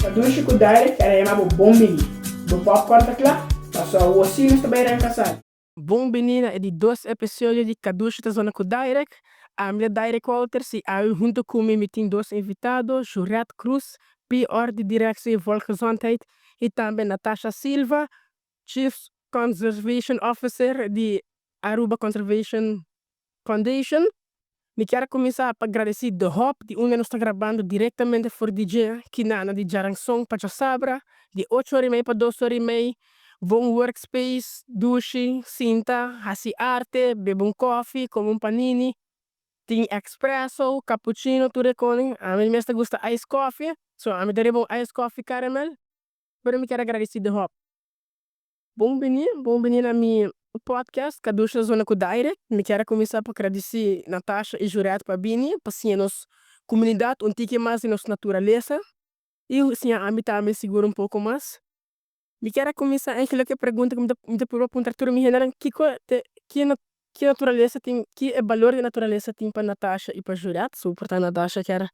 Kadushi ku direct era yama bo bombini. Bo popcorn tá claro? Passou o ossinho também era casado. Bom menina, é de 2 episódios de Kadushi da Zona com Direct. A minha Direct Walter, se eu junto com me tem 2 invitados, Juret Cruz, PR de Direção e Volksgezondheid, e também Natasha Silva, Chief Conservation Officer de Aruba Conservation Foundation. Me quero começar a agradecer The Hop, de onde nós está gravando diretamente por DJ, que na de Jarangsong para Sabra, de 8h30 para 2h30, bom workspace, duche, cinta, hasi arte, bebe coffee, como panini, tem espresso, cappuccino, tudo com. A mim mesmo gusta ice coffee, so a mim daria ice coffee caramel, pero me quero agradecer The Hop. Bom menino a minha podcast, Kadushi Zona com Direct. Me quero começar para agradecer Natasha e Juret para vir, para ser nossa comunidade, tique mais em nossa natureza. E assim, a mim também segura pouco mais. Me quero começar a pergunta que me perguntar tudo me generam que natureza tem, que é valor de natureza tem para Natasha e para Juret. So, portanto, Natasha quer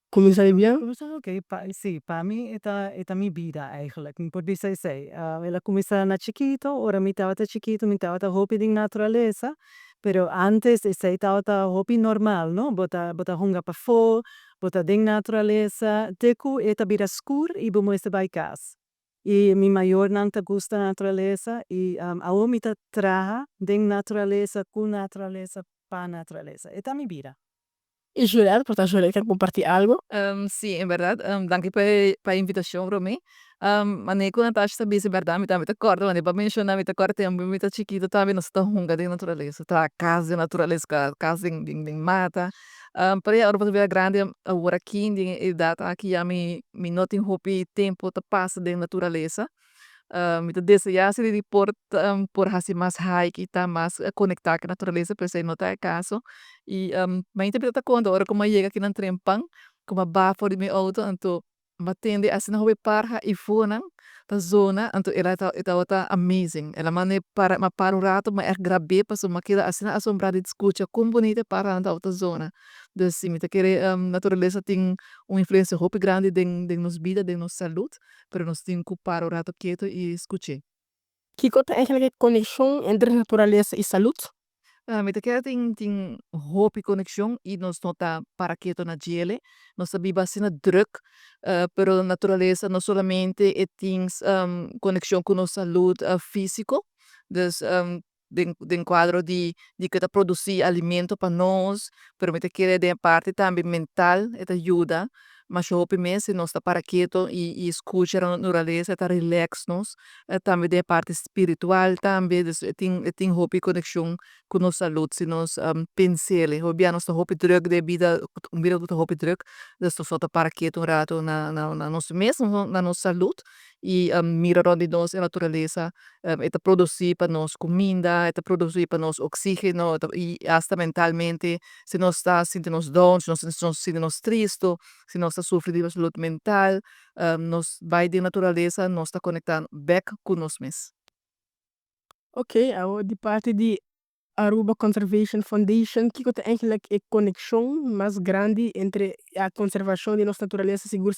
começar bem. Oké, sì, para mim é minha vida eigenlijk. Não pode ser assim. Ela começa na chiquito, ora mi estava chiquito, mi estava hobby de natureza, pero antes esse estava hobby normal, no? Bota hunga para fora, bota de natureza, teku é vida escuro e bom este by casa. E mi maior não te gusta natureza e a mi ta traha de natureza, com natureza, para natureza. É minha vida. E Juret, portanto, Juret quer compartilhar algo. Sim, é verdade. Danke pela invitação para mim. Mas quando estás sabia se verdade, me também acordo, mas para mencionar, me acordo tempo, me tá chiquito, também não está hunga de natureza, tá casa de natureza, casa de mata. Para agora para ver grande, agora aqui de idade aqui a me não tem hobby tempo tá passa de natureza. Então desejar se de por assim mais hike e tá mais conectar com a natureza, por isso não tá caso. E mas também tá quando agora como chega aqui na trempang, como bafo de meu auto, então matende assim na hobby parra e fona da zona, então ela tá amazing. Ela mane para um rato, mas é grabe para uma queda assim assombrada de escuta como bonita para na outra zona. Então sim, me tá querer natureza tem uma influência hobby grande de nos vida, de nos saúde. Pero nós temos que parar o rato quieto e escutar. Que conta a conexão entre natureza e saúde? Mita kaya tem hope conexão e nós não tá para quieto na gele, nós sabemos assim na druk, pero a natureza não solamente tem conexão com nossa saúde físico, dus de quadro de que tá produzir alimento para nós, pero mita kaya de parte também mental, eta ajuda, mas hope mesmo nós tá para quieto e escuta a natureza, tá relax nós, também de parte espiritual também, dus tem hope conexão com nossa saúde, se nós pensele, hobby nossa roupa druk de vida, vida do roupa druk, dus nós só para quieto rato na nosso mesmo, na nossa saúde e mirar onde nós a natureza eta produzir para nós comida, eta produzir para nós oxígeno e hasta mentalmente, se nós está sentindo down, se nós sentindo triste, se nós está sofrendo de saúde mental, nós vai de natureza, nós está conectando back com nós mesmos. Ok, de parte de Aruba Conservation Foundation, que tem a conexão mais grande entre a conservação de nossa natureza seguro,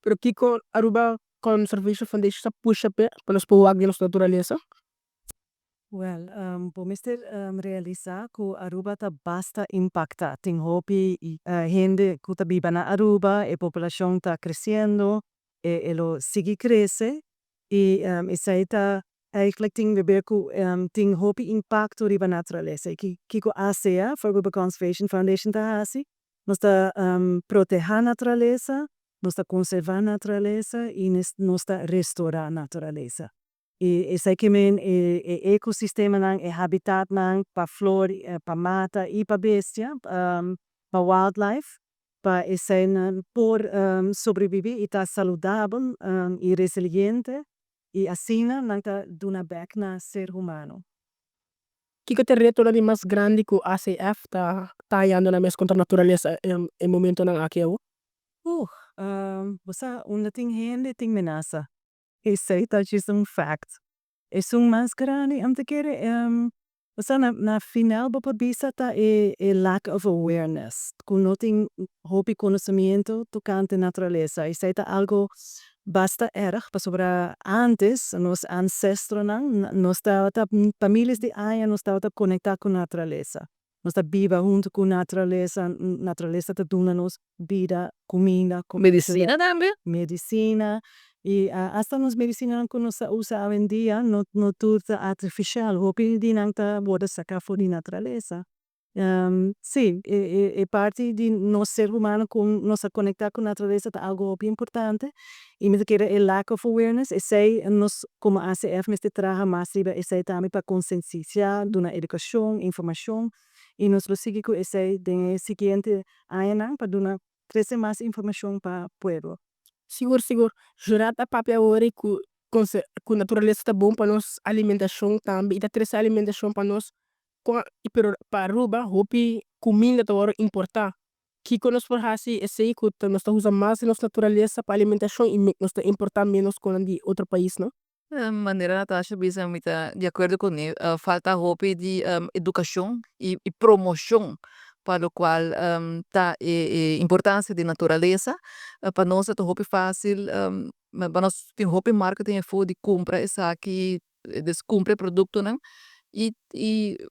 pero que Aruba Conservation Foundation está puxa para nós povoar de nossa natureza. Well, pomester realizar que Aruba tá basta impacta. Tem hopi gente que tá viva na Aruba, a população tá crescendo, e elo sigue cresce e isso aí tá eigenlijk tem ver com tem hopi impacto riba natureza. Que a ASEA, for Aruba Conservation Foundation tá assim, nós tá proteger a natureza, nós tá conservar a natureza e nós tá restaurar a natureza. E sei que ecosistema nang e habitat nang pa flora, pa mata e pa bestia, pa wildlife, pa esse por sobreviver e tá saudável e resiliente e assim nang tá duna back na ser humano. Que tem reto ali mais grande que o ACF tá indo na mesma contra a natureza em momento não aqui eu. Você onde tem gente tem menaça. Esse tá just fact. É mais grande, te querer Basta na final bisa ta lack of awareness. Kung no ting hopi conocimiento tocante naturaleza. Isa ita algo basta erg. Pasobra antes, nos ancestros nos estaba familias de años nos estaba conectar con naturaleza. Nos está viva junto con naturaleza. Naturaleza te dona nos vida, comida, Medicina también. medicina. Y hasta nos medicina que nos usa hoy en día, no turta artificial, hopi di nangta boda saca fuori naturaleza. Sì, e parte di nos ser humano con nos conectar con naturaleza ta algo bien importante. Y me quiere el lack of awareness, e sei nos como ACF me traga más riba, e sei también para concienciar, de una educación, información. Y nos lo sigue con ese de siguiente año para dar crece más información para pueblo. Sigur, sigur. Jurata papia ori ku naturaleza tá bom para nós alimentação também. Ita três alimentação para nós. Pero para Aruba, hopi comida tá hora importar. Que quando nós for assim, esse aí que nós tá usando mais nossa naturaleza para alimentação e nós tá importar menos com de outro país, não? Maneira Natasha bisa mita de acordo com ele, falta hope de educação e promoção para o qual tá importância de natureza para nós é hope fácil para nós tem hope marketing é for de compra essa aqui descompre produto não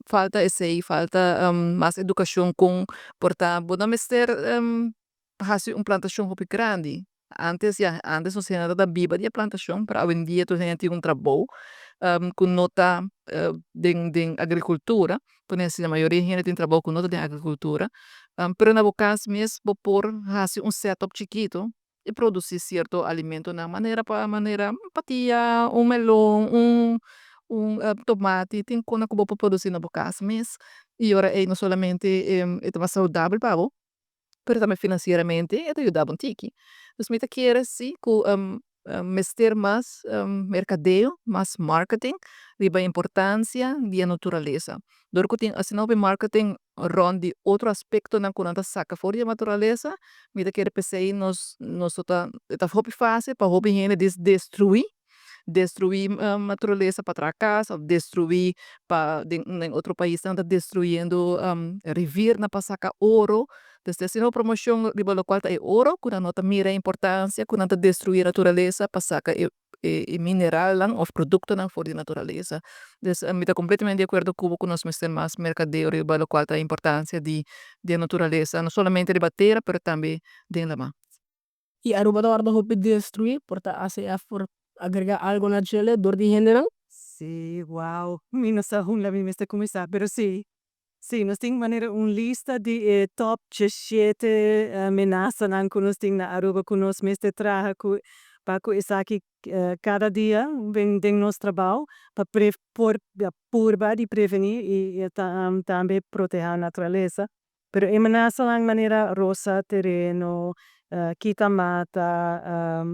falta esse aí falta mais educação com portar podemos ter fazer plantação hope grande. Antes nós tínhamos da biba de plantação para hoje em dia nós temos trabalho com nota de agricultura, porque a maioria gente tem trabalho com nota de agricultura, pero na caso mesmo por fazer setup chiquito e produzir certo alimento na maneira patia, melão, tomate, tem coisa que pode produzir na caso mesmo e ora é não somente é mais saudável para pero também financeiramente e ajuda um tiki. Dus met keren sim com mester mais mercadeo, mais marketing, riba importância de natureza. Dor que tem assim não marketing ronde outro aspecto na conta saca fora de natureza, met keren pensei nos tá hobby fase para hobby gente destruir natureza para trás, ou destruir para em outro país está destruindo riviera na passaca ouro. Desde assim, a promoção riba local é ouro, quando nota mira a importância, quando nota destruir a natureza, passaca e mineral lang, ou produto lang for de natureza. Então, eu estou completamente de acordo com nós temos mais mercadeo riba local a importância de natureza, não somente de terra, mas também de lama. E Aruba da hora da hopi destruir, porta ACF por agregar algo na gele, dor de gente não? Sí, wow. Mi no sa hun la mi mesta começar, pero sí. Sí, nós temos maneira lista de top 17 ameaças nan que nós temos na Aruba que nós mestre traga para que isso aqui cada dia vem de nosso trabalho para purba de prevenir e também proteger a natureza. Pero ameaça nan maneira roça terreno, quita mata,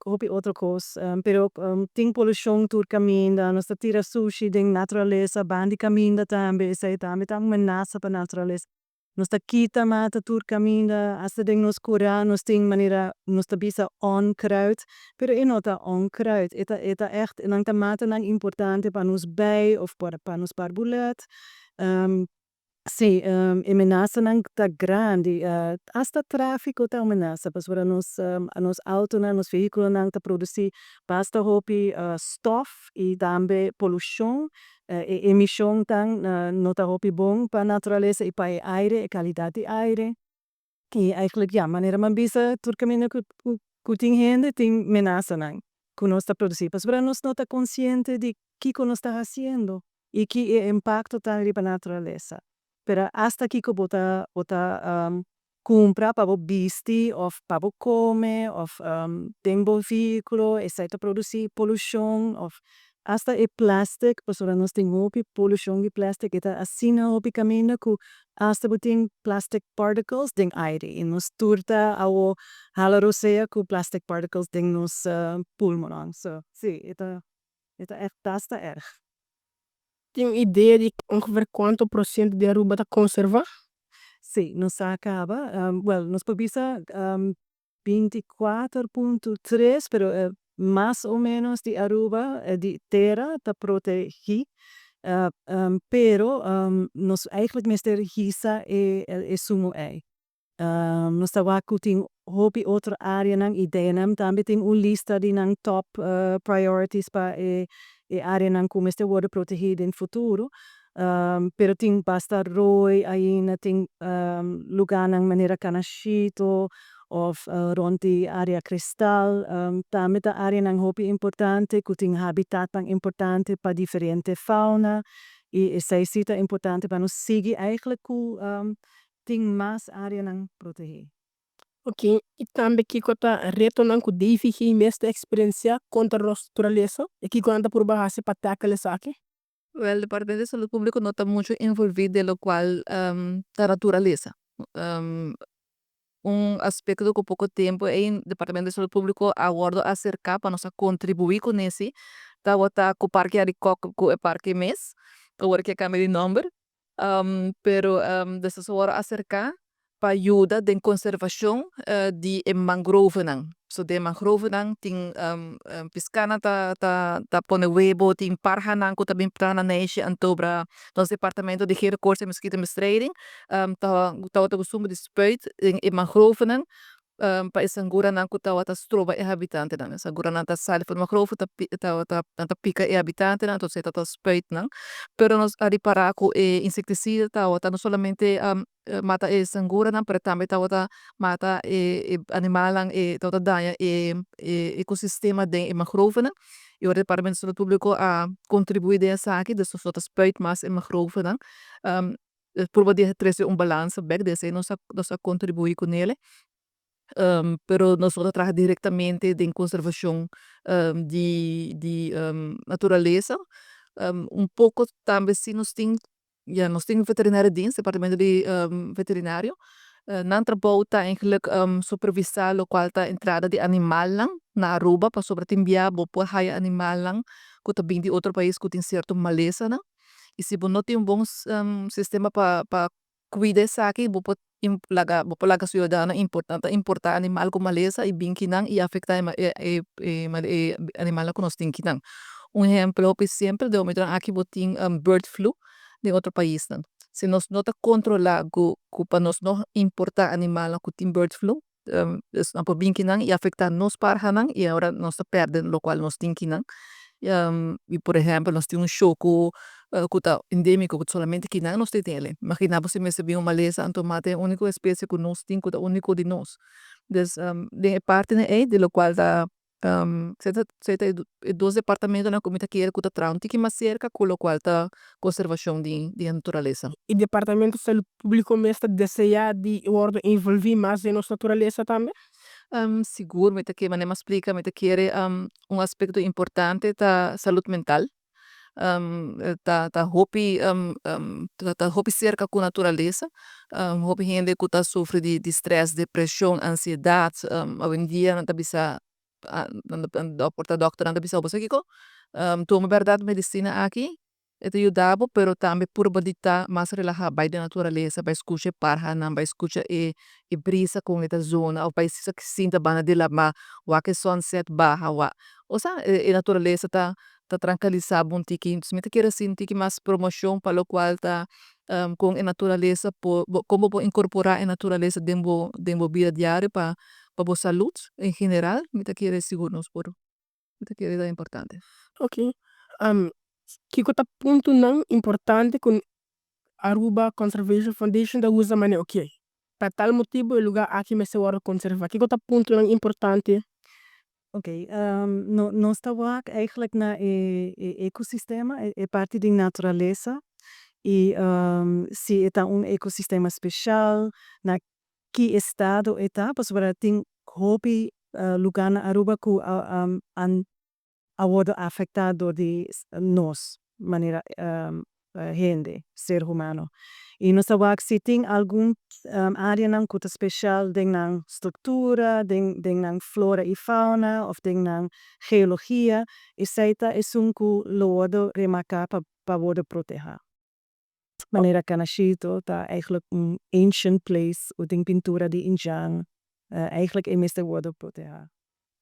hopi outra coisa, pero tem poluição tur caminda, nós tira sushi de natureza, bandi caminda também, isso aí também tá uma ameaça para a natureza. Nós quita mata tur caminda, hasta de nós curar, nós tem maneira, nós bisa onkruid, pero e nota onkruid, eta echt, nang ta mata nang importante para nos bij of para nos barbulet. Sì, ameaça não tá grande, hasta tráfico tá ameaça, pois para nos auto, nos veículos não tá produzir basta hopi stof e também poluição, emissão tang não tá hopi bom para a natureza e para o aire, e qualidade de aire. E eigenlijk ja, maneira man bisa turcamina que tem gente tem ameaça não, que nós tá produzir, pois para nós não tá consciente de que nós tá fazendo e que impacto tá ali para a natureza. Pero hasta que bota compra para bisti of para come of tem veículo e sai produzir poluição of hasta e plastic, pois nós tem hopi poluição de plastic eta assim hopi caminho que hasta botin plastic particles ding aire e nos turta ao halarosea com plastic particles ding nos pulmão. So, sim, eta echt hasta erg. Tem ideia de ongeveer quanto por cento de Aruba tá conservar? Sim, nos acaba, nos pobisa 24,3, pero mais ou menos de Aruba, de terra, está protegido. Pero nos eigenlijk mister hisa e sumo ei. Nos tawa kuting hopi outra área nang ideia nam tambi ting un lista di nang top priorities pa e área nang ku mister worden protegido in futuro. Pero ting basta roi aina ting lugar nang manera canascito of rond die area cristal. Tambi ta área nang hopi importante kuting habitat pang importante pa differente fauna. E sei sita importante pa nos sigi eigenlijk ku ting mas área nang proteger. Ok, e também que kota reto não que deve que mesmo experiência contra a natureza e que quando por baixo para tackle isso aqui. Well, el Departamento de Salud Público no está mucho envolvido de lo cual la naturaleza. Um, un aspecto que pouco tempo em Departamento de Saúde Público aguardo acercar para nós contribuir com esse tá com o parque Aricoca com o parque MES agora que cambia de nome pero dessa hora acercar para ajuda de conservação de mangrove nang so de mangrove nang ting piscana ta pone huevo ting parha nang ko também prana neixe antobra nosso departamento de recursos e mosquitobestrijding tá costume de spuit in mangrove nang pa isangura nang kutawa ta strova e habitante nang isangura nang ta sali for mangrove ta pica e habitante nang to se ta spuit nang pero nos reparar com inseticida ta não solamente mata e sangura nang pero também ta mata animal nang ta danha ecosistema de mangrove nang e o Departamento de Saúde Público a contribuir dessa aqui de sota spuit mas e mangrove nang por poder trazer balanço back desse nós contribuir com ele pero nós vamos trabalhar diretamente em conservação de natureza. Pouco também se nós temos veterinário dienst, departamento de veterinário. Não trabalho tá eigenlijk supervisar o qual tá entrada de animal lang na Aruba para sobre timbia bopo haya animal lang que tá vindo de outro país que tem certo maleza não. E se não tem bom sistema para cuidar isso aqui, bopo laga cidadano importante importar animal com maleza e bem que não e afetar animal que nós tem que não exemplo sempre de momento aqui botin bird flu de outro país não se nós não tá controlar para nós não importar animal que tem bird flu não por bem que não e afetar nos para não e agora nós tá perdendo o qual nós tem que não e por exemplo nós temos choco que tá endêmico que somente que não nós tem ele imagina você me se uma maleza antomate única espécie que nós tem que é único de nós des de parte né de lo qual da se dos departamentos na comita que tá traunti que mais cerca com o qual tá conservação de natureza E Departamento de Saúde Pública mesmo deseja de ordem envolver mais em nossa natureza também. Seguro, me que me explica, me quer aspecto importante da saúde mental. Tá hopi cerca com natureza. Hopi gente que tá sofre de stress, depressão, ansiedade. Hoje em dia não tá bisa porta doctor não tá bisa você que toma verdade medicina aqui. Itu ajudava, pero também por bodita mais relaxar by da natureza, by escutar parha, não by escutar brisa com esta zona, ou by se sinta bana de lá, mas o que sunset barra, ou seja, a natureza tá tranquilizar bom tiki, me te quer sentir que mais promoção para o qual tá com a natureza, como pode incorporar a natureza dentro vida diária para boa saúde em geral, me te quer seguro nos por, me te quer é importante. Ok. Que kota ponto não importante com Aruba Conservation Foundation da usa mané ok. Para tal motivo o lugar aqui me se hora conservar. Que kota ponto não importante. Oké, nós estamos eigenlijk na ecossistema, é parte da natureza e se está ecossistema especial, na que estado está, pois para tem hobby lugar na Aruba que award afectado de nós, maneira gente, ser humano. E nós sabemos se tem algum área não que especial de na estrutura, de na flora e fauna, ou de na geologia, e seita é que loado remarcar para poder proteger. Maneira que nascido, tá eigenlijk ancient place, o tem pintura de Injan, eigenlijk é mesmo woorden proteger.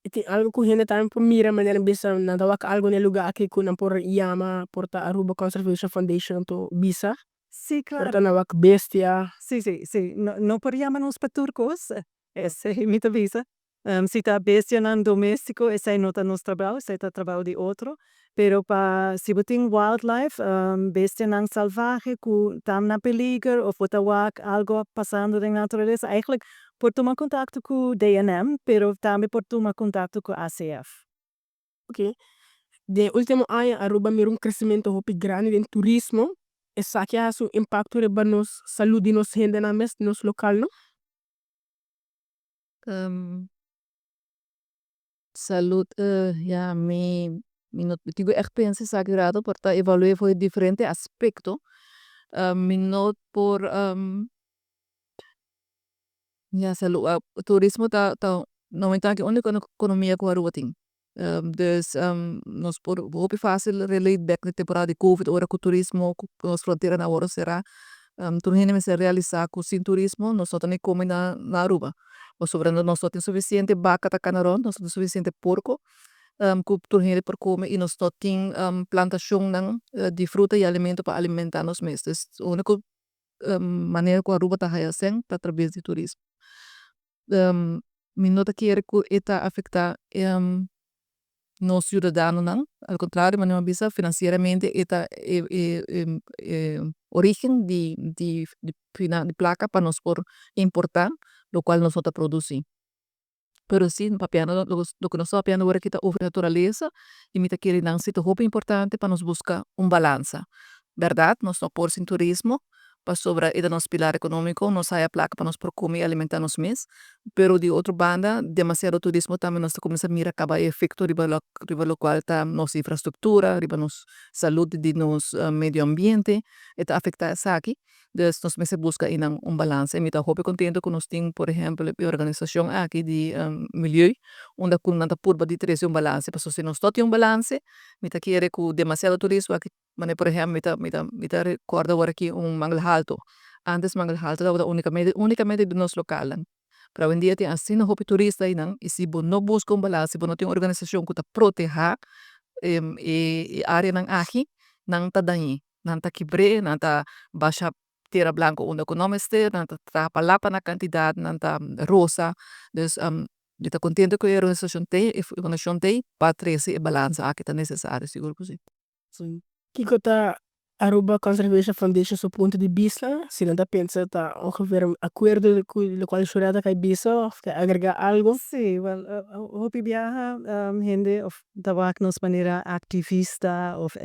Iti algo que gente também por mira maneira bisa na dawa ka algo ne lugar que kuna por Yama porta Aruba Conservation Foundation to bisa Sí, porta claro. na wak bestia. Sí, sí, sí. No, no por llamarnos para turcos, ese es mi visa. Si está bestia en doméstico, ese no está nuestro trabajo, ese está trabajo de otro. Pero para si botin wildlife, bestia en salvaje, que tam na peligro, o fota wak algo pasando en la naturaleza, eigenlijk por tomar contacto con DNM, pero también por tomar contacto con ACF. Ok. De último año Aruba mira crescimento hopi grande em turismo. Essa que ha su impacto riba nos saúde nos gente na mes nos local no. Salud, ja, mi not tigo echt pensa exagerado porta evaluar foi diferente aspecto. Mi not por ja salud, turismo ta normalmente que única economia com a rua tem. Dus nós por hopi fácil relate back na temporada de Covid, ora com turismo, com as fronteiras na hora será. Toen gingen se realizar com sin turismo, nós só nem come na Aruba. Ou sobrando nós só tem suficiente vaca ta canaron, nós tem suficiente porco. Que toen gingen por comer e nós só tem plantação de fruta e alimento para alimentar nos meses. Dus a única maneira que a Aruba tá hayaseng tá através de turismo. Mi nota que eta afecta nos cidadãos não, ao contrário, mas não bisa financeiramente eta origem de placa para nós por importar, lo qual nós está produzir. Pero sim, papiano, lo que nós estamos papiando agora kita over natureza, e mita querer não ser muito importante para nós buscar balança. Verdade, nós não por sin turismo, para sobre ida nos pilar econômico, nós sai a placa para nós por comer e alimentar nos mês, pero de outra banda, demasiado turismo também nós começa a mirar acaba efeito riba lo qual tá nossa infraestrutura, riba nos saúde de nos medio ambiente, eta afecta essa aqui. Dus nós mesmo busca em balance. E me tá hope contento que nós tem, por exemplo, a organização aqui de milieu, onde com nada purba de trazer balance, para se nós tem balance, me tá querer que demasiado turismo aqui, mas por exemplo, me tá recorda agora aqui mangel alto. Antes mangel alto era unicamente do nosso local. Para hoje em dia tem assim hope turista aí não, e se não busca balance, se não tem organização que tá proteger e área não aqui, não tá daí, não tá quebre, não tá baixa terra blanca onde economiste, não tá trapalapa na quantidade, não tá rosa. Dus eu tô contente que a organização tem para trazer balance aqui tá necessário, seguro que sim. Sim. Kiko ta Aruba Conservation Foundation su ponto de vista, se não tá pensa tá ongeveer acordo com o qual chorada cai bisa, of quer agregar algo. Sí, well, hopi viaja gente of tabak nos manera activista of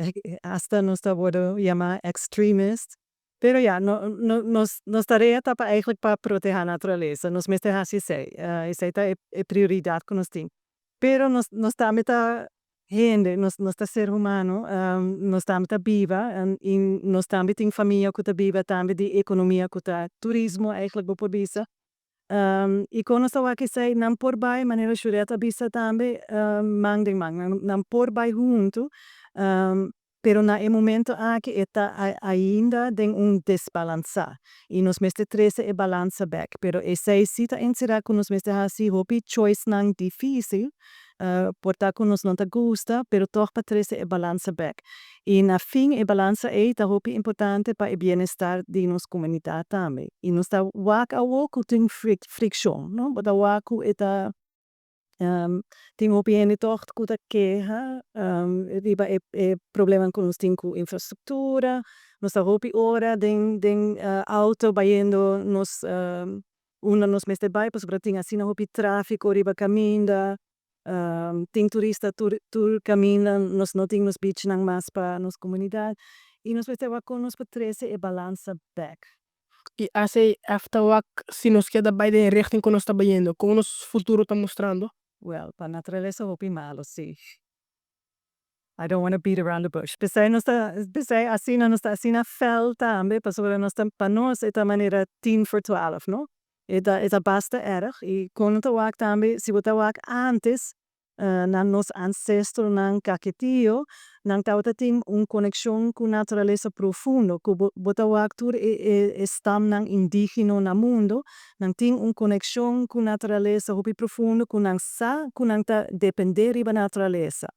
hasta nos worden llama extremist. Pero ja, nos tarea tapa eigenlijk para proteger a natureza. Nos meste hasi sei. Essa é prioridade que nós tem. Pero nos também tá gente, nos tá ser humano, nos também tá viva e nos também tem família que tá viva, também de economia que tá turismo eigenlijk por bisa. E quando estava aqui sei não por bai maneira chureta bisa também mang não por bai junto. Pero na momento aqui está ainda tem desbalança e nos meste treze é balança back. Pero essa cita em será que nos meste assim hopi choice não difícil. Portar que nos não te gusta, pero toch para treze é balança back. E na fim é balança tá hopi importante para o bem-estar de nossa comunidade também. E nos tá wak a wak tem fricção, não? Bota wak eta tem hopi gente toch que tá queja, riba é problema com nos tem com infraestrutura, nos tá hopi ora den auto baindo nos una nos meste bai, pois para tem assim hopi tráfico riba caminda. Tem turista tur caminha nos não tem nos beach nang mas para nos comunidade e nos vai com nos para treze é balança back. E assim, after work, se nos queda by de richting que nós tá indo, como nos futuro tá mostrando. Well, para natureza hopi malo, sim. I don't want to beat around the bush. Pensei assim nos tá assim na fel também, para nós tam para nós é da maneira 10 voor 12, não? É da basta erg e quando tá work também, se você work antes ng nos ancestros ng kakitio, nang tawag ting un koneksyon ku naturaleza profundo, ku botawag tur stam ng indigeno na mundo, nang ting un koneksyon ku naturaleza hupi profundo, kunang ta depender iba naturaleza.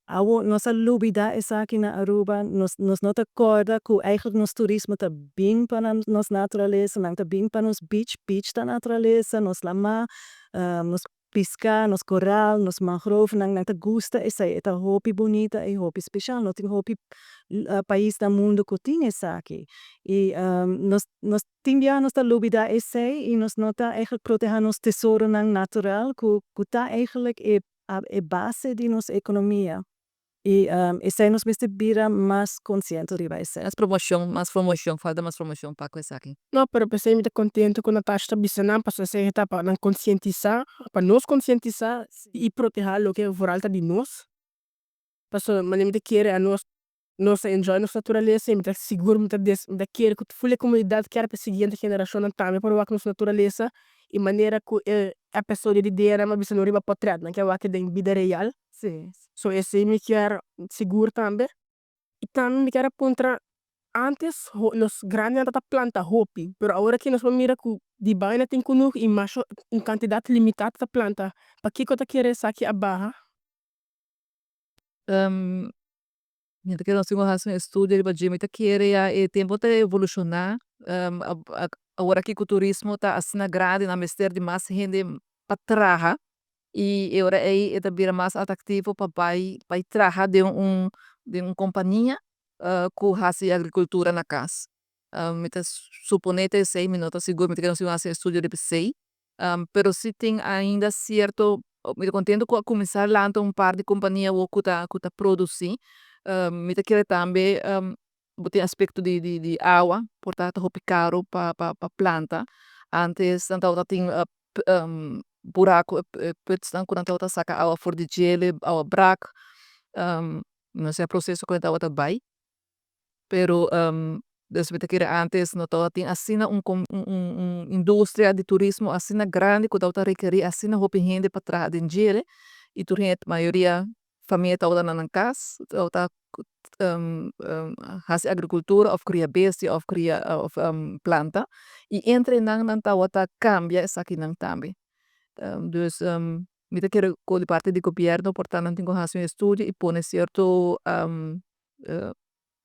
Awo nossa lubida esa aqui na Aruba, nos nota corda ku eigenlijk nos turismo ta bin pa na nos naturaleza, nang ta bin pa nos beach ta naturaleza, nos lama, nos pisca, nos coral, nos mangrove, nang ta gusta esa eta hopi bonita e hopi special, no ting hopi país da mundo ku ting esa aqui. E nos timbia nos ta lubida esa e nos nota eigenlijk proteger nos tesoro nang natural ku ta eigenlijk e base di nos economia. E essa nos meste bira mais consciente riba essa. Mais promoção, falta mais promoção para coisa aqui. No, pero pensei muito contente com a taxa bisanam para você tá para não conscientizar, para nos conscientizar e proteger o que é volta de nós. Para manem de querer a nós enjoy nossa natureza, e seguro muita querer que toda a comunidade quer para a seguinte geração também para o nossa natureza e maneira que a pessoa de ideia mas bisa não riba portrait, não que é o que tem vida real. Sim. So esse me quer seguro também. E também me quer apontar antes nos grandes tata planta hopi, pero agora que nós vamos mirar que de baina tem kuno e macho em quantidade limitada de planta, para que eu querer aqui a barra? Minha que nós temos um estudo de Jimmy tá querer e tempo tá evolucionar. Agora que o turismo tá assim na grade na mestre de mais gente para trabalhar e agora aí é também mais atrativo para vai trabalhar de companhia que faz agricultura na casa. Mita suponete sei minutos seguro que nós temos um estudo de sei, pero se tem ainda certo me contento com começar lá então par de companhia o que tá produzir. Me querer também tem aspecto de água, portanto hopi caro para planta. Antes então tem buraco pits dan quando tá saca água for de gelo, água braca. Não sei o processo quando tá vai. Pero desde que antes no todo tem assim indústria de turismo assim grande que tá requerir assim hopi gente para trás de gelo e tu gente maioria família tá na casa, tá faz agricultura of cria bestie of cria of planta e entre nang tá cambia essa aqui nang também. Dus mita quero com de parte do governo, portanto tenho que um estudo e pôr certo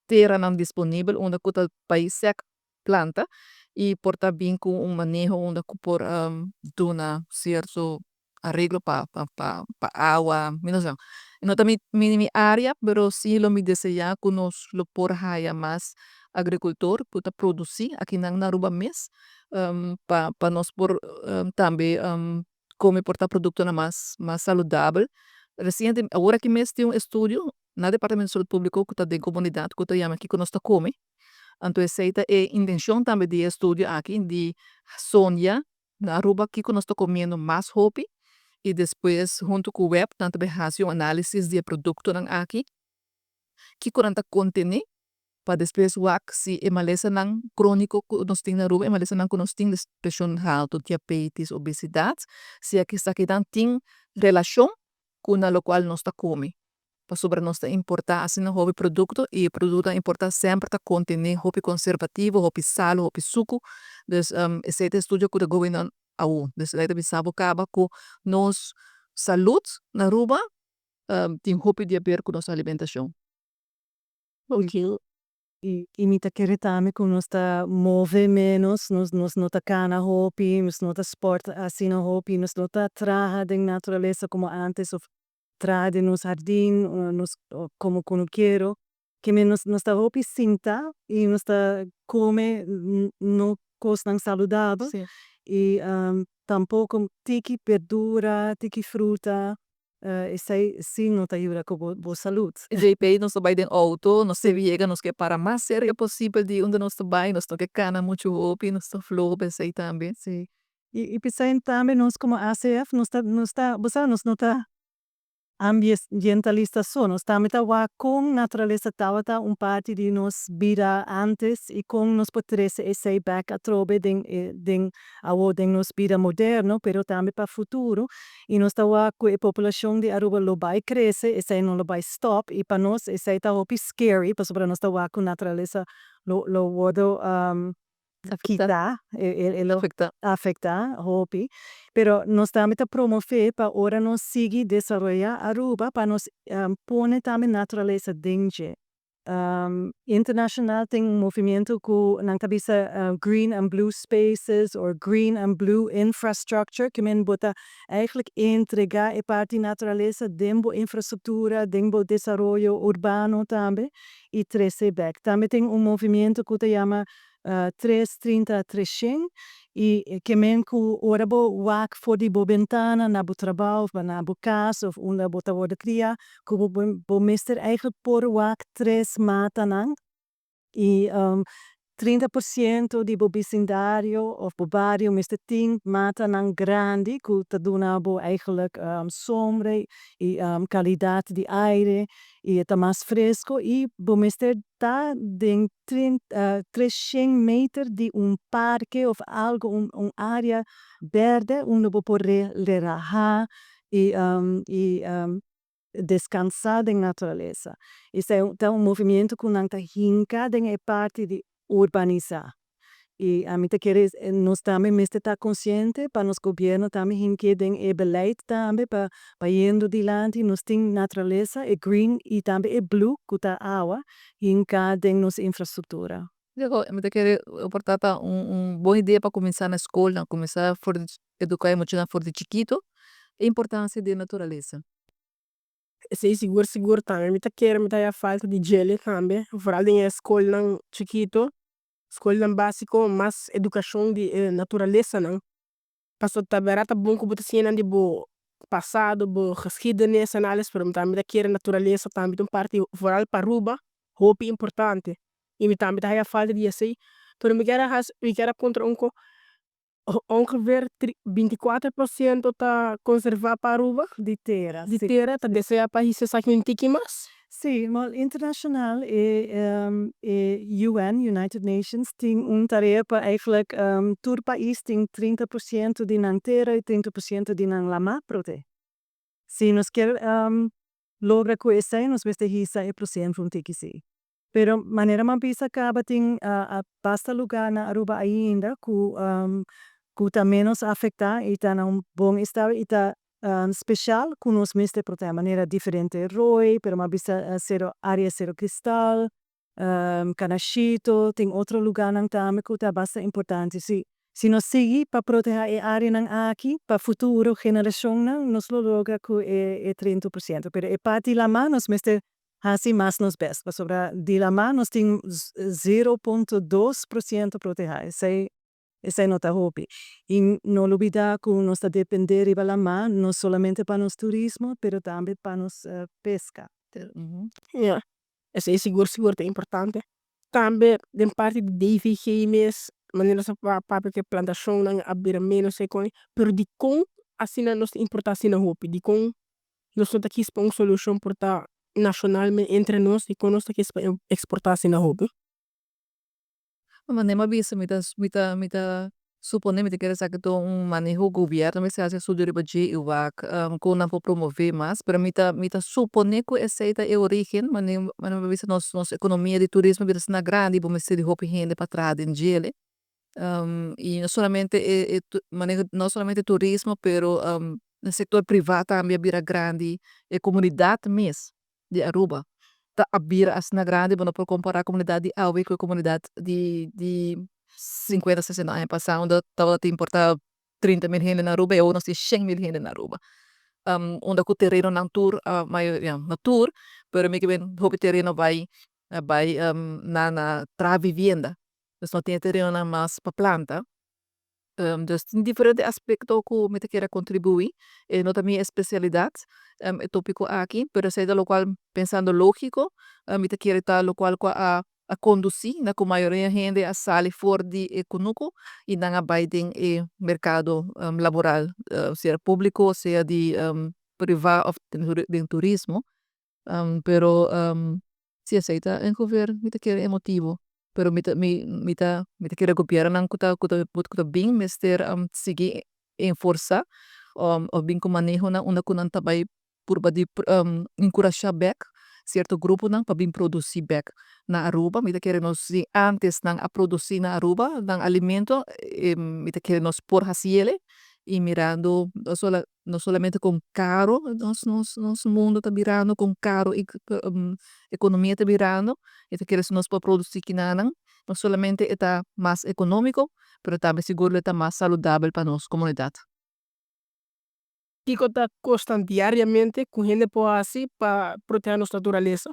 terra não disponível onde o país sec planta e porta bem com manejo onde por dona certo arreglo para água, menos não também minha área, pero se lo me desejar que nós lo por haya mais agricultor para produzir aqui na Aruba mês para nós por também come portar produto mais saudável. Recente agora que mês tem estudo na Departamento de Saúde Pública que está de comunidade que está chama aqui que nós está come. Então essa é intenção também de estudo aqui de Sônia na Aruba que nós está comendo mais hopi e depois junto com o web tanto bem fazer análise de produto nan aqui que conta contene para depois o se é maleza nan crônico que nós tem na Aruba é maleza nan que nós tem pressão alta, diabetes, obesidade, se aqui está que tem relação com a qual nós está come. Para sobre nós importar assim um hobby produto e o produto importar sempre tá contene hobby conservativo, hobby sal, hobby suco. Dus esse estudo que o governo dus daí também sabe que nos saúde na Aruba tem hobby de ver com nossa alimentação. Ok. E mita querer também que nós tá move menos, nos nota cana hopi, nos nota sport assim na hopi, nos nota traja de natureza como antes of trade nos jardim, nos como quero, que menos nos tá hopi sinta e nos tá come no costan saudável. Sim. E tampouco tiki verdura, tiki fruta, isso aí sim não te ajuda com boa saúde. JP nós vai de auto, nós se viega, nós que para mais sério possível de onde nós vai, nós que cana muito hopi, nós tá flor, pensei também. Sim. E pensei também nós como ACF, nós não tá ambientalistas son. Nós também tá com natureza tava parte de nos vida antes e com nos potrese esse back a trobe den nos vida moderno, pero também para futuro. E nós tá com a população de Aruba lo vai cresce, esse não lo vai stop e para nós esse tá hopi scary, para nós tá com natureza lo wodo Afecta. quitar, lo Afecta. afectar, hopi. Pero nós também tá promover para ora nós seguir desarrollar Aruba para nós pôr também natureza dentro. Internacional tem movimento que na cabeça green and blue spaces or green and blue infrastructure que men bota eigenlijk entregar a parte natureza dentro infraestrutura, dentro desarrollo urbano também e 3C back. Também tem movimento que se chama 330-300 e que men ku ora bo wak for di bo ventana na bo trabalho, na bo casa of una bo ta worden cria, ku bo mister eigenlijk por wak 3 matanang e 30% di bo vecindario of bo barrio mister 10 matanang grandi ku ta dona bo eigenlijk sombra e kwaliteit di aire e tá mais fresco e bo mister tá den 300 meter de parque ou algo área verde onde bo poder relajar e descansar da natureza. Isso é movimento que não está hincado em parte de urbanizar. E a mim nós também estar consciente para nos governo também hinqueden e beleid também para indo dilante nós tem natureza e green e também e blue que tá água hincada nos infraestrutura. Me querer portata boa ideia para começar na escola, começar a educar emocional for de chiquito, a importância da natureza. Sei seguro também. Me quer me a falta de gelo também. Vooral em escola não chiquito, escola não básico, mas educação de natureza não. Passou tá barata bom que botar cena de bo passado, bo geschiedenis en alles, pero também quer natureza também um parte vooral para Aruba, hoop importante. E me também a falta de assim, pero me quer contra ongeveer 24% tá conservar para Aruba. De terra. De terra, tá desejar para isso aqui um tique mais. Sim, mas internacional e UN, United Nations, tem tarefa eigenlijk todo país tem 30% de nan terra e 30% de nan lama prote. Se nós quer logra com isso, nós vamos ter isso e processo from tiki si. Pero maneira man bisa acaba tem basta lugar na Aruba ainda que tá menos afetar e tá num bom estado e tá special com nós mesmos de maneira diferente roi, pero ma bisa área zero cristal, canachito, tem outro lugar nang também que tá bastante importante. Se nós seguir para proteger a área nang aqui, para futuro geração nang, nós logra que é 30%. Pero é parte lá nós mesmos assim mais nos best. Sobre de lá nós tem 0,2% proteger. Essa é nota hobby. E não olvidar que nós está depender de lá não somente para nos turismo, pero também para nos pesca. Ja, essa é seguro é importante. Também de parte de DVG mes, maneira sa para que plantação não abrir menos secone, pero de com assim nós importação na hobby, de com nós não tá aqui para uma solução portar nacionalmente entre nós e com nós tá aqui para exportação na hobby. Mas nem bisa mita supone mita quer saber que manejo governo mas se hace su de budget o vac com não vou promover mas para mita supone que essa é a origem mas bisa nossa economia de turismo vira na grande vamos ser de roupa rende para trás em gele e não somente turismo pero no setor privado também vira grande e comunidade mesmo de Aruba tá abrir as na grande para por comparar a comunidade de Aue com a comunidade de 50, 60 anos passado onde estava a importar 30.000 gente na Aruba e hoje nós temos 100.000 gente na Aruba onde o terreno não tour na tour pero me que bem o terreno vai na tra vivienda dus não tem terreno mais para planta dus tem diferentes aspectos que me quer contribuir e não também especialidade é tópico aqui pero sei da lo qual pensando lógico me quer estar lo qual a conduzir na com maioria gente a sair fora de econômico e não a baidem e mercado laboral seja público seja de privado of den turismo. Pero si aceita en governo mita kere emotivo. Pero mita kere gobyerno ng kuta bing mister sige en força of bing ko manejo na una kunan tabay purba di encourajar back certo grupo nang pabing produzir back na Aruba mita kere nos si antes nang a produzir na Aruba ng alimento mita kere nos por hasiele e mirando no solamente com caro nosso mundo tá virando com caro e economia tá virando então que nós para produzir kinanang não solamente está mais econômico pero também seguro está mais saudável para nossa comunidade. Kiko tá costan diariamente com gente assim para proteger nossa natureza.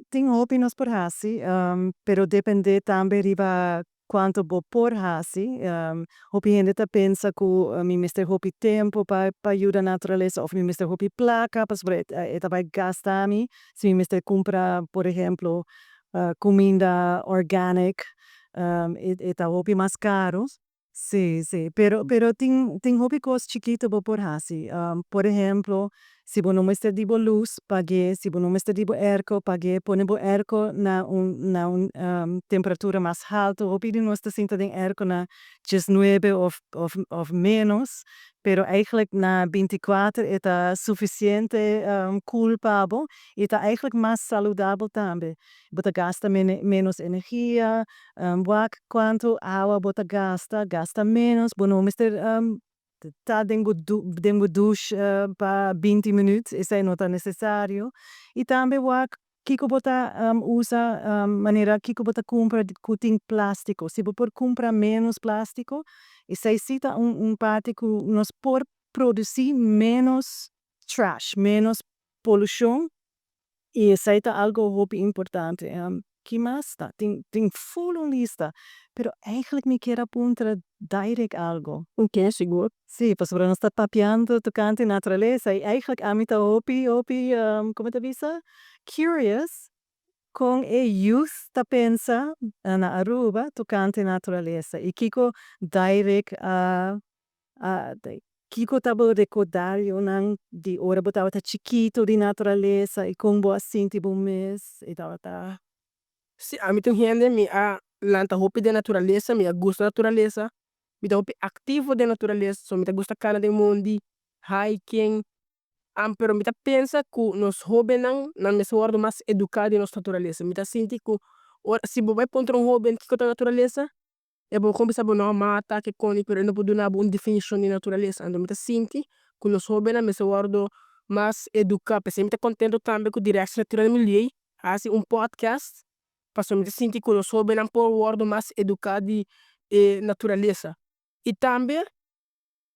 Tem hobby nos por hasi, pero depende também riba quanto bo por hasi. Hobby gente tá pensa que mi mister hobby tempo para ajudar a natureza, ou mi mister hobby placa, para eta vai gastar mi. Se mi mister compra, por exemplo, comida organic, eta hobby mais caros. Sí, sí, pero tem hobby cos chiquito bo por hasi. Por exemplo, se bo não mister dibo luz, pague, se bo não mister dibo airco, pague, pone bo airco na temperatura mais alta, hobby de nós tá sinta den airco na 19 of menos, pero eigenlijk na 24 eta suficiente culpable, eta eigenlijk mais saudável também. Bota gasta menos energia, quanto água bota gasta menos, bo não mister tá dengo douche para 20 minutos, isso aí não tá necessário. E também kiko bota usa maneira kiko bota compra de cutin plástico. Se por comprar menos plástico, isso aí cita parte que nós por produzir menos trash, menos poluição. E isso aí tá algo muito importante. Que mais tá? Tem full lista. Pero eigenlijk me quero apuntar direct algo. Ok, seguro. Sì, posso non sta papiando toccante naturaleza e eigenlijk amita hopi come te visa? Curious con youth ta pensa na Aruba toccante naturaleza. E kiko direct kiko tabo recordario nang di ora botava ta chiquito di naturaleza e con bo assinti bo mes e tava. Se a mim tem gente me a lanta hobby de natureza, me a gosto da natureza, me dá hobby ativo de natureza, so me tá gosta cara de mundo, hiking, pero me tá pensa que nos hobby não me sou mais educado em nossa natureza, me tá senti que se você vai encontrar hobby que com a natureza, é bom começar a não mata que coni, pero não pode dar uma definição de natureza, então me tá senti que nos hobby me sou mais educado, porque me tá contento também com direção natural me assim podcast para me sentir que eu sou bem por wordo mais educado e natureza e também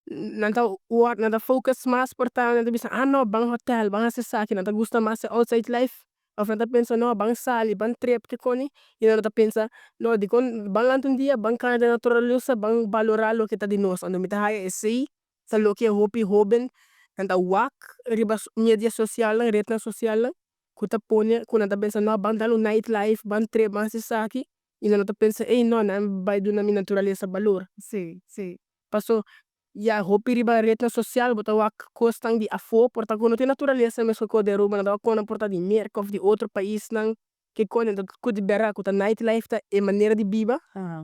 nada focus mais por nada bisa não bang hotel bang acessar que nada gusta mais outside life ou nada pensa não bang sali bang trip que coni e nada pensa não de con bang antun dia bang cara da natureza bang valorar lo que tá de nós ando me tá hai esse sa lo que hobby nada wak riba media social rede social kuta pone kuna ta pensa no bang dalo nightlife bang trip bang sisaki ina nota pensa no na vai do na minha natureza valor Sì, sì. passo ya hopi riba rede social bota wak kostang di afo porta kono te natureza meso ko de ruma na kono porta di merk of di outro país nang que kono da ku di bera kuta nightlife ta e maneira di biba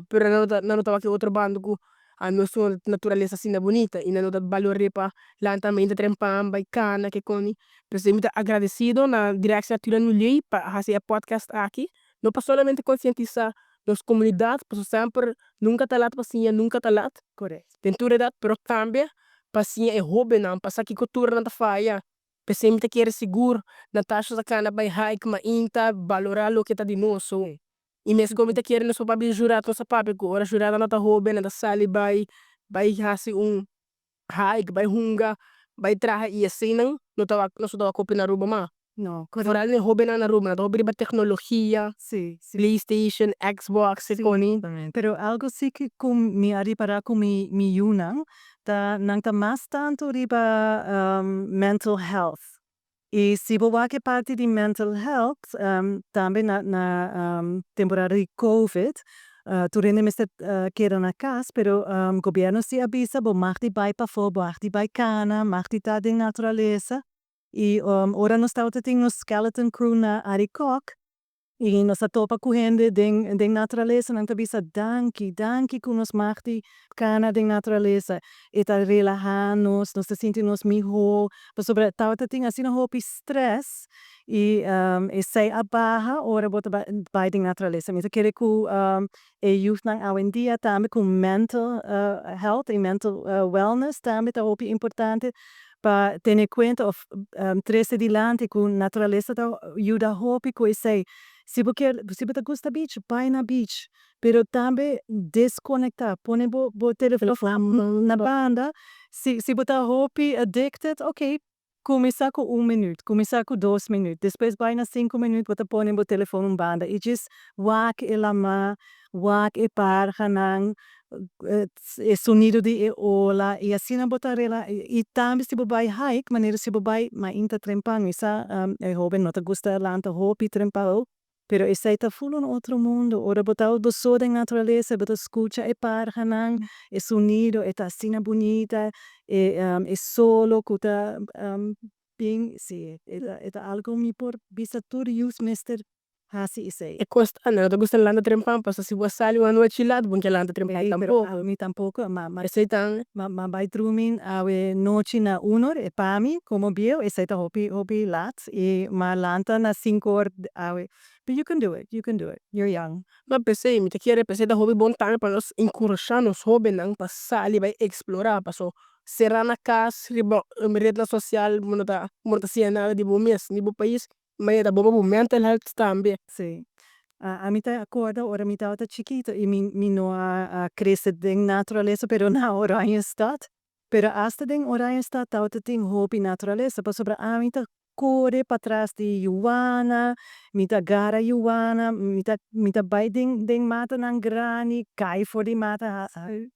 pero na nota wak outro bando ku a nossa natureza assim bonita e não dá valor para lá também da trempam vai cana que coni precisamos muito agradecido na direção natural no lei para fazer podcast aqui não para solamente conscientizar nossa comunidade para sempre nunca tá lá paciência nunca tá lá Corretto. tentura dat pero cambia paciência é hobby não passar que cultura não tá faia precisamos muito querer seguro na taxa da cana vai hike mas inta valorar o que tá de nosso e mesmo como te querem só para jurar nossa papi que ora jurada não tá hobby não tá sali vai hasi hike vai hunga vai traha e assim não tá não só tá copy na Aruba mas No, foral ne hobby na Aruba na hobby ba tecnologia sì, sì. PlayStation Xbox e coni Pero algo sì che mi arriverà come mi yunang, nang ta mas tanto riba mental health. E se boa que parte de mental health, também na temporada de COVID, tu rende mister queda na casa, pero governo si avisa, bo mag die bij pa fo, bo mag die bij cana, mag die ta ding naturaleza. E ora nós está no skeleton crew na Arikok. E nós topa correndo ding naturaleza, não tabisa danki com nos mag die cana ding naturaleza. E ta relajanos, nós senti nos miho, pa sobre tauta ting assim no hopi stress. E sei a barra ora bota by ding naturaleza. Mita querer ku e youth nang awen dia também com mental health e mental wellness também tá hopi importante. Pa tener cuenta of 13 dilante con naturaleza da ayuda hopi ko sei se você gosta beach vai na beach pero também desconectar pone bo telefone na banda se botar hopi addicted ok começar com 1 minuto começar com 2 minutos depois vai na 5 minutos botar pone bo telefone banda e just wak elama wak e par hanang e sonido de ola e assim na botarela e também se bobai hike maneira se bobai ma inta trempang isa e hoben nota gusta lanta hopi trempao pero essa tá full no outro mundo ora botar do so da natureza botar escuta e par hanang e sonido e tá assim bonita e solo kuta bem se eta algo mi por bisa tur use mister hasi isei E costa, não, eu gosto de landa trempão, passa se você sai uma noite lá, bom que landa trempão pero tampoco. mi tampoco ma Esse então, ma by drumin awe noche na 1 e pami como bio e saita hopi lat e ma lanta na 5 awe but you can do it you're young mas pensei, me te querer pensei da hobby bom time para nós encorajar nos hobby não passar ali vai explorar, passou será na casa, riba rede social, monta se nada de bom mês, de bom país, mas da bom mental health também. sì a mi ta acorda ora mi ta chiquito e mi no a cresce ding naturaleza pero na ora in stat pero hasta ding ora in stat ta ting hopi naturaleza pa sobra a mi ta corre para trás de Ioana, mita gara Ioana, mita bai ding mata nang grani, cai for di mata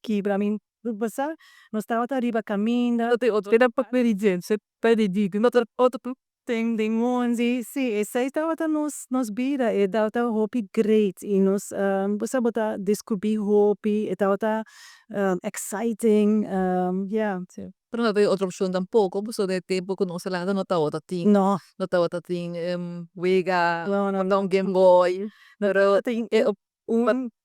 kibra min basa, no stava arriba caminda, Tem para pedir, você pede dica, não outro ding monzi, sì, e sei stava nos bira e dava hopi great e nos basa bota descobrir hopi e dava exciting, yeah. Pero no hay otra opción tampoco, pues de tiempo que no se la no estaba tating, No, no estaba tating, Wega, no, no Game Boy, pero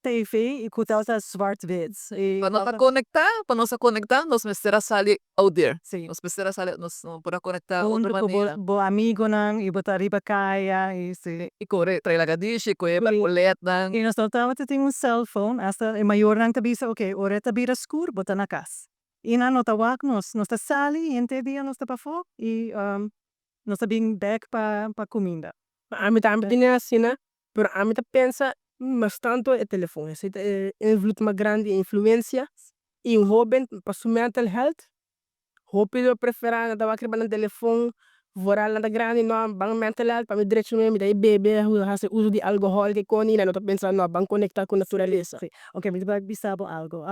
TV e com tava zwart-wit. para no se conectar, nos mesterá salir out there. Sim. Nos mesterá salir, nos para conectar Onde otra ko manera. bo amigo nang e botar riba kaya e se Y corre, trae la gadiche, corre, para colet, nang. e nós não tava tem um cellphone hasta e maior nang tabisa okay, ora tabira skur botar na casa. E na nota wak nos ta sali ente dia nos ta pa fo e nos ta bing back pa comida. A mim também tinha assim, né? Pero a mim tá pensa, mas tanto é telefone, se é uma grande influência e hobby para sua mental health, hobby eu preferar da wakri no telefone, vorar lá da grande no bang mental health para me direito mesmo, daí bebe, hace uso de alcohol que com não tô pensando no bang conectar com a natureza. Sim. Ok, me vai bisabo algo.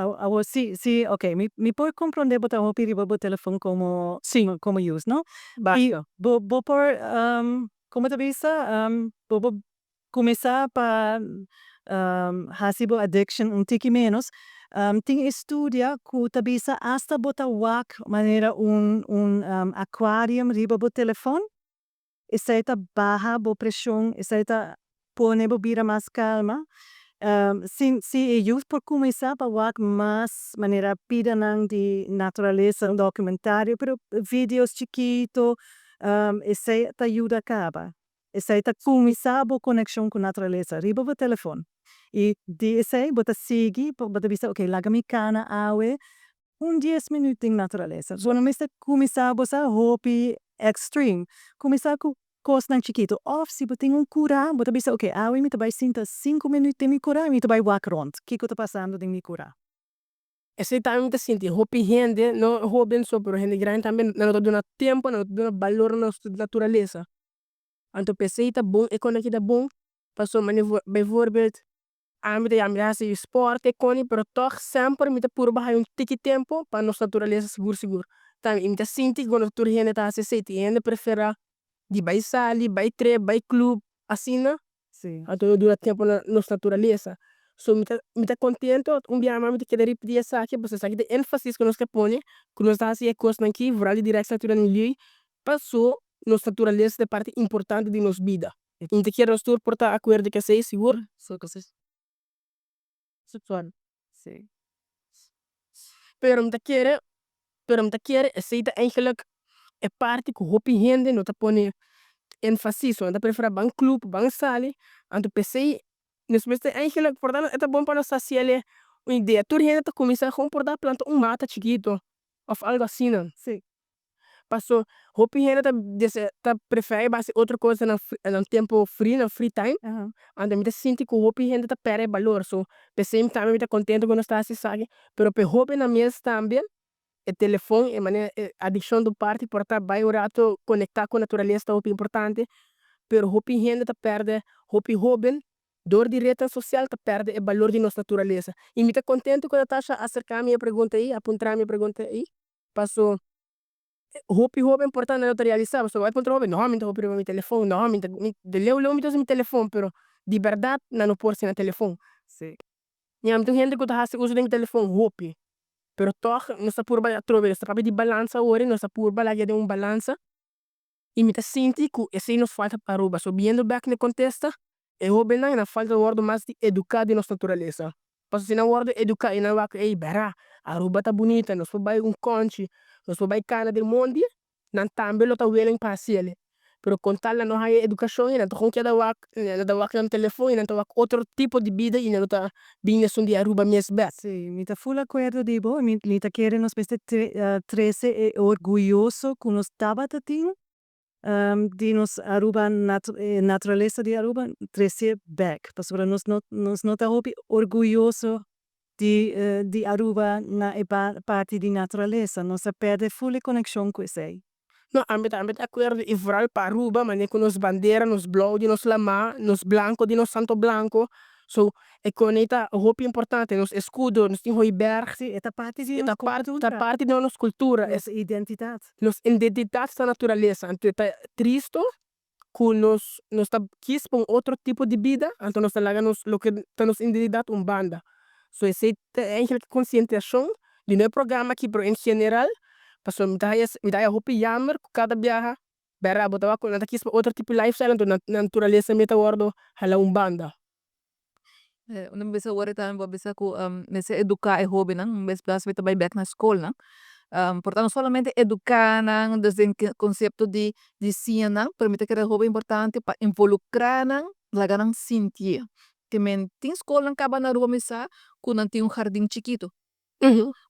Sim, ok, me pode compreender botar hobby riba bo telefone como Sim, como use, não? ba, E bo por como te bisa bo começar para hasibo addiction tiki menos ting estudia ku tabisa hasta bota wak maneira aquarium riba bo telefone e saita baja bo pressão e saita pone bo bira mais calma se e youth por começar para wak mais maneira pida nang de natureza documentário pero vídeos chiquito e saita ajuda acaba e saita começar bo conexão com natureza riba bo telefone e de sei bota sigi bota bisa ok laga mi cana awe 10 minutos em natureza so não me começar bosa hobby extreme começar com coisa nang chiquito of se botem cura bota bisa ok awe me vai sinta 5 minutos me cura me vai walk rond que tá passando de me cura esse também tá sentindo, hobby rende, não hobby só, pero rende grande também, não tô dando tempo, não tô dando valor na natureza. Então pensei tá bom, economia bom, passou bijvoorbeeld ambiance e sport e pero toch sempre me por baixo tiki tempo para nossa natureza seguro. Também me sinto quando tu rende tá se sente, rende prefere de vai sali, vai tre, vai club, assim, né? sim Então eu dura tempo na nossa natureza. So, me tá contente, minha mãe me quer repetir essa aqui, você sabe de ênfasis que nós que põe, que nós tá assim, coisa aqui, vral direto natura no lhe, passou, nos naturaleza de parte importante de nos vida. Inte quer nós tur portar acordo que sei seguro. Zo que se Sutuan. Sí. Pero me quer aceita eigenlijk é parte que hopi gente não tá põe ênfasis, não tá prefere bang club, bang sali, anto pensei, nós mesmo eigenlijk, portanto, é bom para nós saciar uma ideia. Tur gente tá começar com por dar planta mata chiquito, of algo assim, não? Sí. Passou, hopi gente tá prefere base outra coisa no tempo free, no free time, Ajá. anda me tá sente que hopi gente tá perde valor, so pensei também me tá contente quando está assim, sabe? Pero pe hopi na mesa também o telefone é maneira adicção do parte por estar bem o rato conectar com a natureza é muito importante, pero hopi gente tá perde hopi jovem dor de rede social tá perde o valor de nossa natureza e me tá contente quando a Tasha acercar minha pergunta aí, apontar minha pergunta aí, passou hopi jovem importante não realizar, so vai contra jovem, não me tá hopi meu telefone, não me de leu me tá meu telefone, pero de verdade não pode ser no telefone, Sí. e há muita gente que tá usa o telefone hopi. Pero toch, nós purba a trover, essa papi de balança ora, nós purba lá de balança. E me tá senti que esse nos falta para ruba. So, viendo back no contexto, é hobe na falta de word mais de educar de nossa natureza. Mas se não word educar, e não vai que, ei, berá, a ruba tá bonita, nós vai conche, nós vai cana del mundo, não também lo tá willing para ele. Pero con tal não há educação, e não tá com que da wak no telefone, e não tá wak outro tipo de vida, e não tá bem de a ruba mesmo. Sí, mi ta full acuerdo dibo, mi ta quiere nos peste 13 e orgulloso con nos tabatatin, di nos Aruba naturaleza di Aruba 13 back. Pasora nos nota hopi orgulloso di Aruba na parte di naturaleza, nos perde full connection con sei. No, ambit acordo e vooral para Aruba, mas nem com nos bandeira, nos blau de nos lama, nos blanco de nos Santo Blanco. So, e conecta roupa importante, nos escudo, nos tem berg, Sì, è parte di eta nostra cultura, parte da nossa cultura, nostra identità. nos identidade da natureza. Então, tá triste que nos tá quis para outro tipo de vida, então nós tá lá nos lo que tá nos identidade banda. So, esse é eigenlijk conscientização de no programa aqui pro em geral. Pastor me dá roupa jammer cada viaja. Bera botawa ko nata kis outro tipo de lifestyle então na natureza meta wordo hala banda. Não bisa wari também vou bisa ku nesse educar é hobby não, mas das kita bay back na school não. Portanto solamente educar não desde o conceito de ciência não, permite que é hobby importante para involucrar não, laga não sentir. Que men tin school não acaba na rua misa, ku não tem jardim chiquito.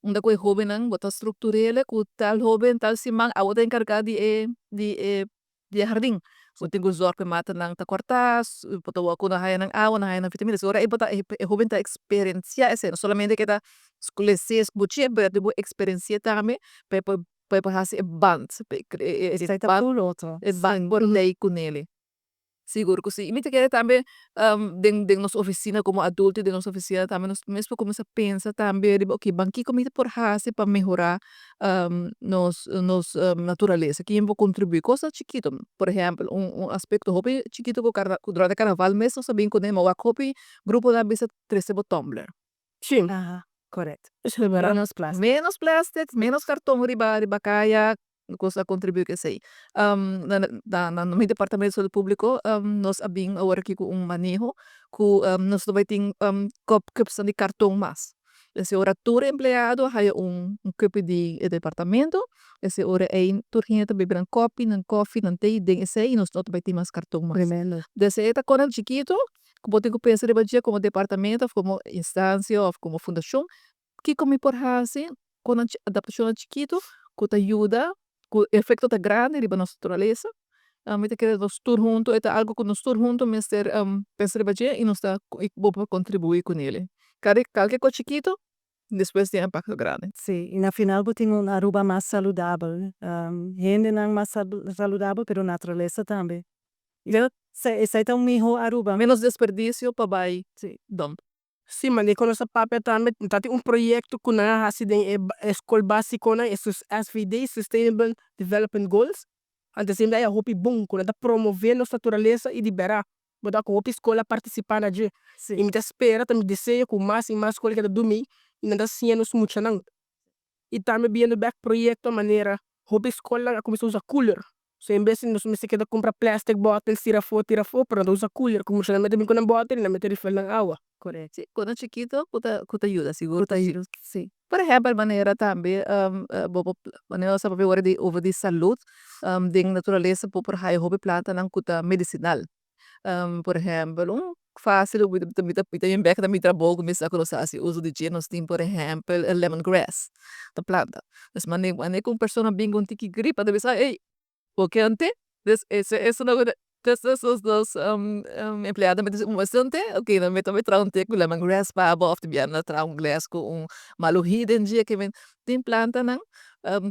Onda ko hobby nang bota strukturele ku tal hobby tal simang awat encargado de jardim. So tengo zorg mata nang ta kwartas, bota wa ko na haya nang awa na haya nang vitaminas. Ora e bota hobby ta experiencia ese, no solamente que ta escoleses buche, pero de experiencia tame pe hasi e band, Sei ta full otro. e band por lei con ele. Siguro que sim. E me te quer também de nossa oficina como adulto de nossa oficina também nós mesmo começa a pensar também de ok, banqui comida por raça para melhorar nos natureza que vou contribuir coisa chiquito por exemplo aspecto hobby chiquito com durante carnaval mesmo sabem que nem o hobby grupo da bisa 13 Tumblr. Sim, Aha, correct. isso é verdade. Menos plastic. Menos cartão riba kaya coisa contribui que sei. No meu departamento de saúde público, nós abing agora aqui com manejo, que nós vai ter cups de cartão mais. Esse hora todo empregado há cup de departamento, esse hora é turhinha também beber coffee, não tem den esse e nós não vai ter mais cartão mais. Tremendo. Desse é quando chiquito, que pode que pensar de como departamento, como instância ou como fundação, que como por assim, quando adaptação chiquito, que te ajuda o efeito tá grande riba nossa natureza. Mita que nós todos juntos, é algo que nós todos juntos, mister pensar e nós tá para contribuir com ele. Qualquer coisa chiquito, depois tem impacto grande. Sí, y na final tengo una Aruba más saludable. Gente nang más saludable, pero naturaleza también. Yo sei tão mejor Aruba. Menos desperdício para vai Sí. dump. Sim, mas quando essa papel também tem projeto que na assim escola básica na esses SVD Sustainable Development Goals. Então sempre é hopi bom quando tá promover nossa natureza e liberar. botar com outra escola participar na dia. E me espera, me deseja com mais e mais escola que dormir e não assim nos muito não. E também vendo back projeto maneira roupa escola começou a usar cooler. So em vez de nos me se queda comprar plastic bottle, tira foto, para usar cooler, como se não mete com uma bottle, não mete refill na água. Correto. Sì, quando chiquito, kuta ajuda, siguro. Kuta ajuda. Sì. Por exemplo, maneira também, maneira sa over di saúde, ding natureza po por hai hobby planta ng kuta medicinal. Por exemplo, fácil, mita yung back na mitra bol, kumisa ko sa si uso di genos tim, por exemplo, lemongrass, ta planta. Mas mane kung persona bingon tiki gripa, deve sa, ei, porque ante, eso no esos dos empleados me dizem bastante, ok, não me também traz com lemongrass para a of the biana traz glass com maluhi den dia que vem tem planta não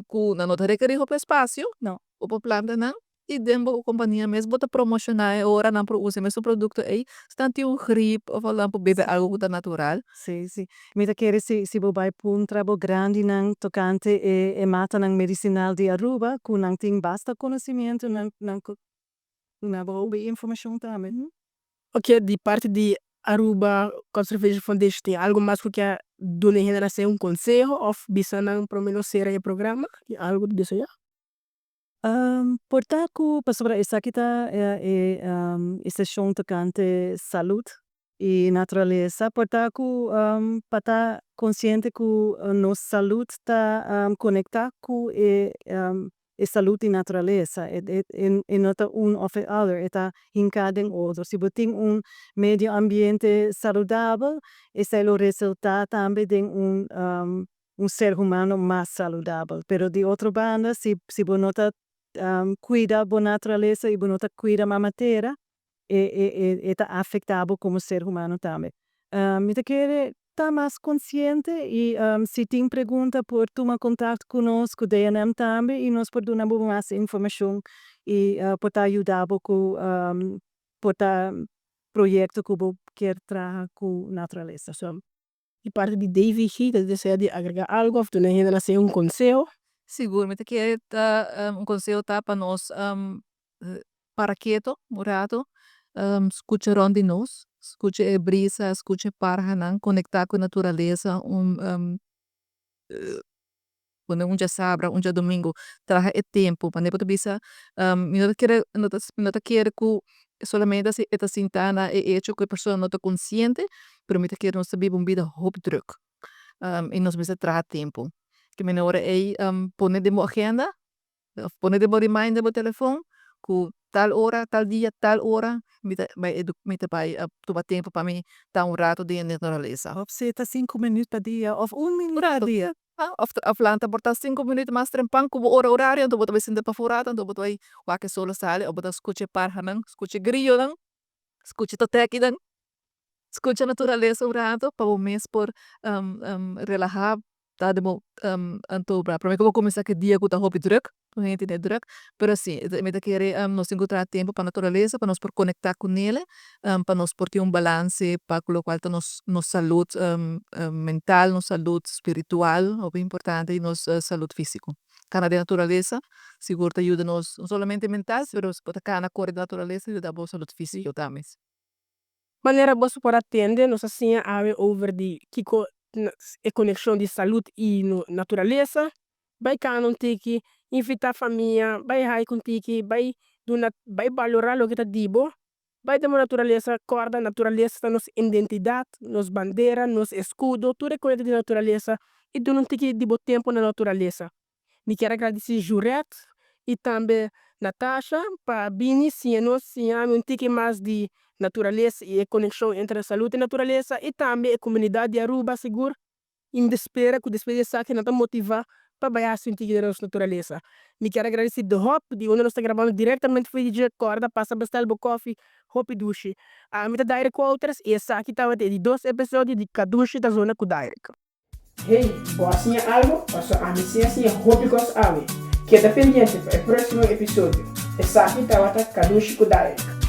com na nota requerir o espaço não o planta não e dembo companhia mesmo bota promocionar ora não pro usa mesmo produto aí está tem um grip ou falar para beber algo da natural. Sì, sì. Mi chiede se vuoi un trabo grande nang tocante e mata nang medicinal di Aruba, con nang ting basta conhecimento nang una hobby informação também. Ok, de parte de Aruba Conservation Foundation tem algo mais que a dona generação um conselho ou bisa nang promenos ser o programa? Algo de desejar? Portaku pasabra esa kita estação tocante saúde e natureza. Portaku pata consciente ku nos saúde ta conectar ku e saúde e natureza. E nota of the other, eta hincadem outro. Se boting medio ambiente saudável, esse é o resultado também de ser humano mais saudável. Pero de outra banda, se bonota cuida a natureza e bonota cuida a matéria, está afetado como ser humano também. Me quer estar mais consciente e se tem pergunta por tomar contato conosco, DNM também, e nós podemos dar mais informação e poder ajudar com projeto que quer trazer com natureza. So, de parte de David G, deseja de agregar algo ou dona generação um conselho? Siguro, me quer conselho tá para nós para quieto, morado, escuta ronde nós, escuta brisa, escuta parra, conectar com a natureza, quando dia sabra, dia domingo, traga tempo, para não bisa, não quer que solamente se eta sintana e hecho que a pessoa não está consciente, pero me quer nós saber vida hoop druk, e nós bisa traga tempo. Que me hora é pone de agenda, pone de reminder no telefone, com tal hora, tal dia, tal hora, me vai tomar tempo para mim dar rato de natureza. Of zeta 5 minutos per dia, of 1 minuto per dia. Of lanta portar 5 minutos mais trempan, como hora horário, então botar sendo para furada, então botar aí o que solo sale, ou botar escute parra não, escute grillo não, escute toteki não, escute a natureza rato, para o mês por relaxar. Tá demo anto para mim que vou começar que dia que tá hobby druk, a gente é druk, pero assim, me tá querer nós encontrar tempo para natureza, para nós por conectar com ele, para nós por ter balance, para o qual tá nos saúde mental, nos saúde espiritual, o bem importante e nos saúde físico. Cana de natureza, seguro te ajuda nos não somente mental, pero para cana cor de natureza ajuda a boa saúde física também. Maneira boa para atender, nós assim over de kiko e conexão de saúde e natureza, vai cá não ter que invitar a família, vai aí contigo, vai valorar o que está dibo, vai ter uma natureza, corda natureza, nossa identidade, nossa bandeira, nosso escudo, tudo é coisa de natureza e tu não tem que dibo tempo na natureza. Me quero agradecer Juret e também Natasha para vir se nós não tem que mais de natureza e a conexão entre a saúde e a natureza e também a comunidade de Aruba seguro em espera que despede saque não motivar para vai sentir que nossa natureza. Me quero agradecer do Hop de onde nós está gravando diretamente foi de corda passa bastar o coffee Hop Dushi. A mim da Direct Walters e essa aqui estava de 2 episódios de Kadushi da zona com Direct. Hey, boas algo, passou a missão assim Hop Cos Ave. Queda pendiente para o próximo episódio. Essa aqui estava Kadushi com Direct.